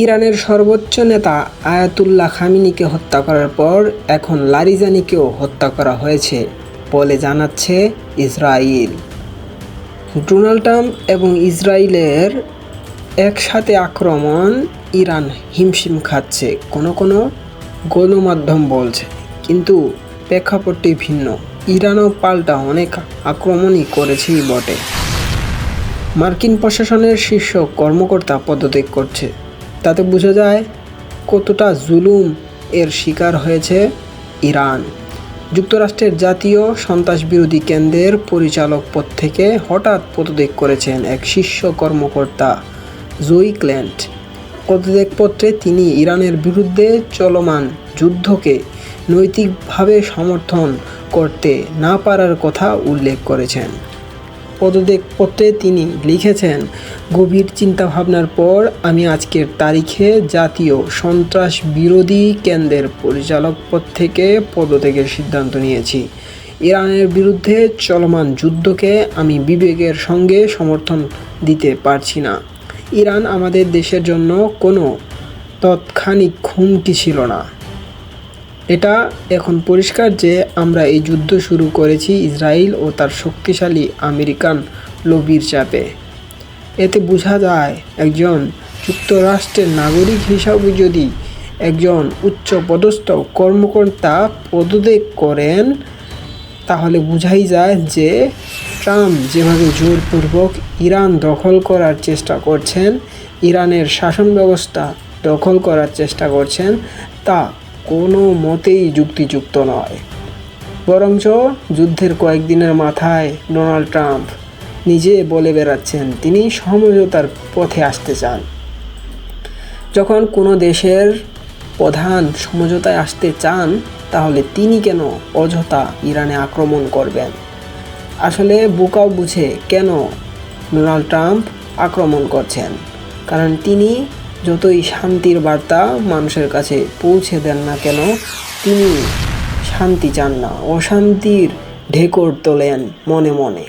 ইরানের সর্বোচ্চ নেতা আয়াতুল্লাহ খামেনিকে হত্যা করার পর এখন লারিজানিকেও হত্যা করা হয়েছে বলে জানাচ্ছে ইসরায়েল। ডোনাল্ড ট্রাম্প এবং ইসরায়েলের একসাথে আক্রমণ ইরান হিমশিম খাচ্ছে, কোনো গণমাধ্যম বলছে। কিন্তু প্রেক্ষাপটটি ভিন্ন। ইরানও পাল্টা অনেক আক্রমণই করেছেই বটে। মার্কিন প্রশাসনের শীর্ষ কর্মকর্তা পদত্যাগ করছে। তাতে বোঝা যায় কতটা জুলুম এর শিকার হয়েছে ইরান। যুক্তরাষ্ট্রের জাতীয় সন্ত্রাসবিরোধী কেন্দ্রের পরিচালক পদ থেকে হঠাৎ পদত্যাগ করেছেন এক শীর্ষ কর্মকর্তা জোই ক্ল্যান্ট। পদত্যাগপত্রে তিনি ইরানের বিরুদ্ধে চলমান যুদ্ধকে নৈতিকভাবে সমর্থন করতে না পারার কথা উল্লেখ করেছেন। পদত্যাগপত্রে তিনি লিখেছেন, গভীর চিন্তাভাবনার পর আমি আজকের তারিখে জাতীয় সন্ত্রাস বিরোধী কেন্দ্রের পরিচালক পদ থেকে পদত্যাগের সিদ্ধান্ত নিয়েছি। ইরানের বিরুদ্ধে চলমান যুদ্ধকে আমি বিবেকের সঙ্গে সমর্থন দিতে পারছি না। ইরান আমাদের দেশের জন্য কোনো তাৎক্ষণিক হুমকি ছিল না। এটা এখন পরিষ্কার যে আমরা এই যুদ্ধ শুরু করেছি ইসরায়েল ও তার শক্তিশালী আমেরিকান লবির চাপে। এতে বোঝা যায় একজন যুক্তরাষ্ট্রের নাগরিক হিসাবে যদি একজন উচ্চপদস্থ কর্মকর্তা পদত্যাগ করেন, তাহলে বোঝাই যায় যে ট্রাম্প যেভাবে জোরপূর্বক ইরান দখল করার চেষ্টা করছেন, ইরানের শাসন ব্যবস্থা দখল করার চেষ্টা করছেন, তা কোনো মতেই যুক্তিযুক্ত নয়। বরঞ্চ যুদ্ধের কয়েকদিনের মাথায় ডোনাল্ড ট্রাম্প নিজে বলে বেড়াচ্ছেন তিনি সমঝোতার পথে আসতে চান। যখন কোনো দেশের প্রধান সমঝোতায় আসতে চান, তাহলে তিনি কেন অযথা ইরানে আক্রমণ করবেন? আসলে বোকাও বুঝে কেন ডোনাল্ড ট্রাম্প আক্রমণ করছেন, কারণ তিনি যতই শান্তির বার্তা মানুষের কাছে পৌঁছে দেন না কেন, তিনি শান্তি চান না, অশান্তির ঢেকুর তোলেন মনে মনে।